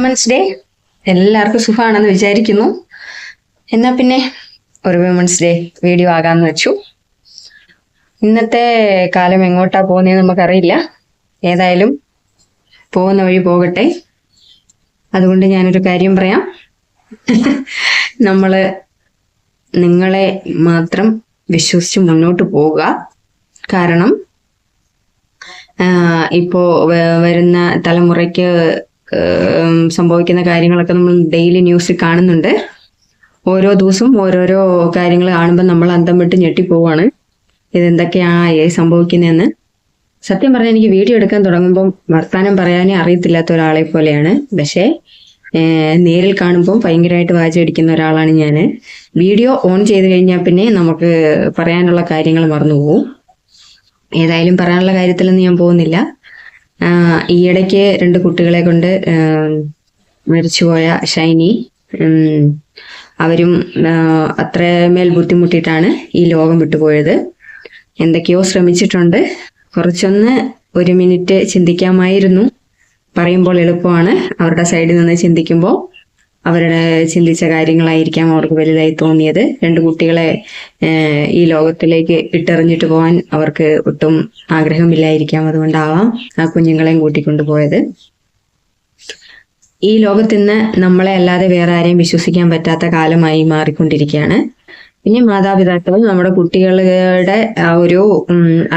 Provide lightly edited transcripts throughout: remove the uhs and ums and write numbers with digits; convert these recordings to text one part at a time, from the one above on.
Women's day എല്ലാവർക്കും സുഖമാണെന്ന് വിചാരിക്കുന്നു. എന്നാൽ പിന്നെ ഒരു വിമൻസ് ഡേ വീഡിയോ ആകാമെന്ന് വെച്ചു. ഇന്നത്തെ കാലം എങ്ങോട്ടാ പോകുന്നതെന്ന് നമുക്കറിയില്ല. ഏതായാലും പോകുന്ന വഴി പോകട്ടെ. അതുകൊണ്ട് ഞാനൊരു കാര്യം പറയാം. നിങ്ങളെ മാത്രം വിശ്വസിച്ച് മുന്നോട്ട് പോവുക. കാരണം ഇപ്പോ വരുന്ന തലമുറയ്ക്ക് സംഭവിക്കുന്ന കാര്യങ്ങളൊക്കെ നമ്മൾ ഡെയിലി ന്യൂസിൽ കാണുന്നുണ്ട്. ഓരോ ദിവസവും ഓരോരോ കാര്യങ്ങൾ കാണുമ്പോൾ നമ്മൾ അന്തം വിട്ട് ഞെട്ടിപ്പോവാണ്. ഇതെന്തൊക്കെയാണ് സംഭവിക്കുന്നതെന്ന്. സത്യം പറഞ്ഞാൽ എനിക്ക് വീഡിയോ എടുക്കാൻ തുടങ്ങുമ്പം വർത്താനം പറയാനേ അറിയത്തില്ലാത്ത ഒരാളെ പോലെയാണ്. പക്ഷേ നേരിൽ കാണുമ്പോൾ ഭയങ്കരമായിട്ട് വാചടിക്കുന്ന ഒരാളാണ് ഞാൻ. വീഡിയോ ഓൺ ചെയ്ത് കഴിഞ്ഞാൽ പിന്നെ നമുക്ക് പറയാനുള്ള കാര്യങ്ങൾ മറന്നുപോകും. ഏതായാലും പറയാനുള്ള കാര്യത്തിലൊന്നും ഞാൻ പോകുന്നില്ല. ഈയിടയ്ക്ക് 2 കുട്ടികളെ കൊണ്ട് മരിച്ചുപോയ ഷൈനി, അവരും അത്രമേൽ ബുദ്ധിമുട്ടിയിട്ടാണ് ഈ ലോകം വിട്ടുപോയത്. എന്തൊക്കെയോ ശ്രമിച്ചിട്ടുണ്ട്. കുറച്ചൊന്ന് 1 മിനിറ്റ് ചിന്തിക്കാമായിരുന്നു. പറയുമ്പോൾ എളുപ്പമാണ്. അവരുടെ സൈഡിൽ നിന്ന് ചിന്തിക്കുമ്പോൾ അവരുടെ ചിന്തിച്ച കാര്യങ്ങളായിരിക്കാം അവർക്ക് വലുതായി തോന്നിയത്. 2 കുട്ടികളെ ഈ ലോകത്തിലേക്ക് ഇട്ടെറിഞ്ഞിട്ട് പോകാൻ അവർക്ക് ഒട്ടും ആഗ്രഹമില്ലായിരിക്കാം. അതുകൊണ്ടാവാം ആ കുഞ്ഞുങ്ങളെയും കൂട്ടിക്കൊണ്ടുപോയത്. ഈ ലോകത്തിന്ന് നമ്മളെ അല്ലാതെ വേറെ ആരെയും വിശ്വസിക്കാൻ പറ്റാത്ത കാലമായി മാറിക്കൊണ്ടിരിക്കുകയാണ്. പിന്നെ മാതാപിതാക്കൾ നമ്മുടെ കുട്ടികളുടെ ആ ഒരു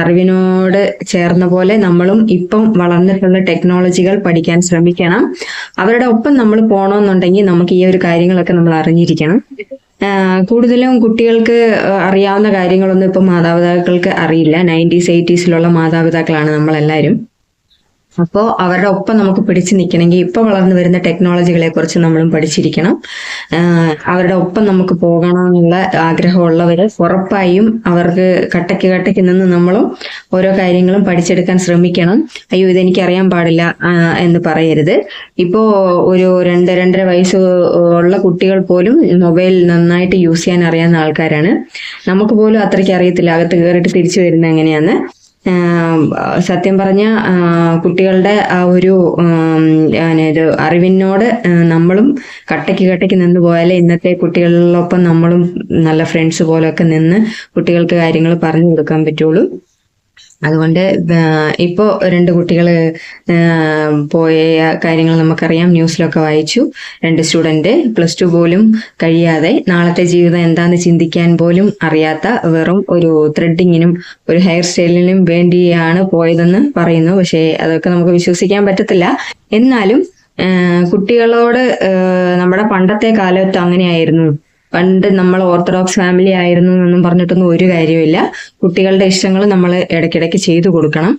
അറിവിനോട് ചേർന്ന പോലെ നമ്മളും ഇപ്പം വളർന്നിട്ടുള്ള ടെക്നോളജികൾ പഠിക്കാൻ ശ്രമിക്കണം. അവരുടെ ഒപ്പം നമ്മൾ പോകണമെന്നുണ്ടെങ്കിൽ നമുക്ക് ഈ ഒരു കാര്യങ്ങളൊക്കെ നമ്മൾ അറിഞ്ഞിരിക്കണം. കൂടുതലും കുട്ടികൾക്ക് അറിയാവുന്ന കാര്യങ്ങളൊന്നും ഇപ്പം മാതാപിതാക്കൾക്ക് അറിയില്ല. 90s 80s മാതാപിതാക്കളാണ് നമ്മളെല്ലാവരും. അപ്പോൾ അവരുടെ ഒപ്പം നമുക്ക് പിടിച്ചു നിൽക്കണമെങ്കിൽ ഇപ്പൊ വളർന്നു വരുന്ന ടെക്നോളജികളെ കുറിച്ച് നമ്മളും പഠിച്ചിരിക്കണം. അവരുടെ ഒപ്പം നമുക്ക് പോകണമെന്നുള്ള ആഗ്രഹമുള്ളവര് ഉറപ്പായും അവർക്ക് കട്ടയ്ക്ക് നിന്ന് നമ്മളും ഓരോ കാര്യങ്ങളും പഠിച്ചെടുക്കാൻ ശ്രമിക്കണം. അയ്യോ ഇതെനിക്ക് അറിയാൻ പാടില്ല എന്ന് പറയരുത്. ഇപ്പോ ഒരു 2-2.5 വയസ്സ് ഉള്ള കുട്ടികൾ പോലും മൊബൈൽ നന്നായിട്ട് യൂസ് ചെയ്യാൻ അറിയാവുന്ന ആൾക്കാരാണ്. നമുക്ക് പോലും അത്രയ്ക്ക് അറിയത്തില്ല അകത്ത് കയറിയിട്ട് തിരിച്ചു വരുന്നത് എങ്ങനെയാന്ന്. സത്യം പറഞ്ഞ കുട്ടികളുടെ ആ ഒരു അറിവിനോട് നമ്മളും കട്ടയ്ക്ക് നിന്ന് പോയാലേ ഇന്നത്തെ കുട്ടികളോടൊപ്പം നമ്മളും നല്ല ഫ്രണ്ട്സ് പോലൊക്കെ നിന്ന് കുട്ടികൾക്ക് കാര്യങ്ങൾ പറഞ്ഞു കൊടുക്കാൻ പറ്റുള്ളൂ. അതുകൊണ്ട് ഇപ്പോൾ 2 കുട്ടികൾ പോയ കാര്യങ്ങൾ നമുക്കറിയാം. ന്യൂസിലൊക്കെ വായിച്ചു. 2 സ്റ്റുഡൻറ് +2 പോലും കഴിയാതെ നാളത്തെ ജീവിതം എന്താന്ന് ചിന്തിക്കാൻ പോലും അറിയാത്ത വെറും ഒരു ത്രെഡിങ്ങിനും ഒരു ഹെയർ സ്റ്റൈലിനും വേണ്ടിയാണ് പോയതെന്ന് പറയുന്നു. പക്ഷേ അതൊക്കെ നമുക്ക് വിശ്വസിക്കാൻ പറ്റത്തില്ല. എന്നാലും കുട്ടികളോട് നമ്മുടെ പണ്ടത്തെ കാലത്ത് അങ്ങനെയായിരുന്നു. പണ്ട് നമ്മൾ ഓർത്തഡോക്സ് ഫാമിലി ആയിരുന്നു എന്നും പറഞ്ഞിട്ടൊന്നും ഒരു കാര്യമില്ല. കുട്ടികളുടെ ഇഷ്ടങ്ങൾ നമ്മൾ ഇടയ്ക്കിടയ്ക്ക് ചെയ്തു കൊടുക്കണം.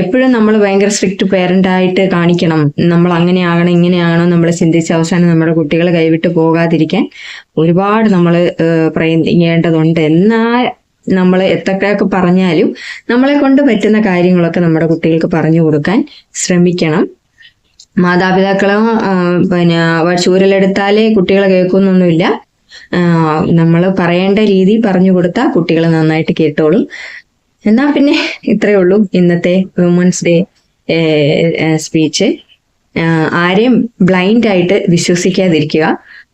എപ്പോഴും നമ്മൾ ഭയങ്കര സ്ട്രിക്റ്റ് പേരന്റ് ആയിട്ട് കാണിക്കണം. നമ്മൾ അങ്ങനെ ആകണം ഇങ്ങനെ ആകണം നമ്മൾ ചിന്തിച്ച് അവസാനം നമ്മുടെ കുട്ടികൾ കൈവിട്ട് പോകാതിരിക്കാൻ ഒരുപാട് നമ്മൾ പ്രയത്നിക്കേണ്ടതുണ്ട്. എന്നാൽ നമ്മൾ എത്രയൊക്കെ പറഞ്ഞാലും നമ്മളെ കൊണ്ട് പറ്റുന്ന കാര്യങ്ങളൊക്കെ നമ്മുടെ കുട്ടികൾക്ക് പറഞ്ഞു കൊടുക്കാൻ ശ്രമിക്കണം. മാതാപിതാക്കളും ചൂരലെടുത്താലേ കുട്ടികളെ കേൾക്കുന്നൊന്നുമില്ല. നമ്മൾ പറയേണ്ട രീതി പറഞ്ഞു കൊടുത്താൽ കുട്ടികൾ നന്നായിട്ട് കേട്ടോളും. എന്നാ പിന്നെ ഇത്രയേ ഉള്ളൂ ഇന്നത്തെ വിമൻസ് ഡേ സ്പീച്ച്. ആരെയും ബ്ലൈൻഡ് ആയിട്ട് വിശ്വസിക്കാതിരിക്കുക.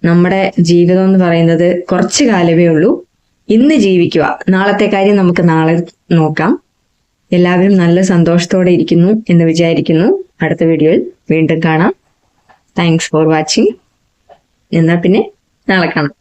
നമ്മുടെ ജീവിതം എന്ന് പറയുന്നത് കുറച്ചു കാലമേ ഉള്ളൂ. ഇന്ന് ജീവിക്കുക. നാളത്തെ കാര്യം നമുക്ക് നാളെ നോക്കാം. എല്ലാവരും നല്ല സന്തോഷത്തോടെ ഇരിക്കുന്നു എന്ന് വിചാരിക്കുന്നു. അടുത്ത വീഡിയോയിൽ വീണ്ടും കാണാം. Thanks for watching. എന്നാ പിന്നെ നാളെ കാണാം.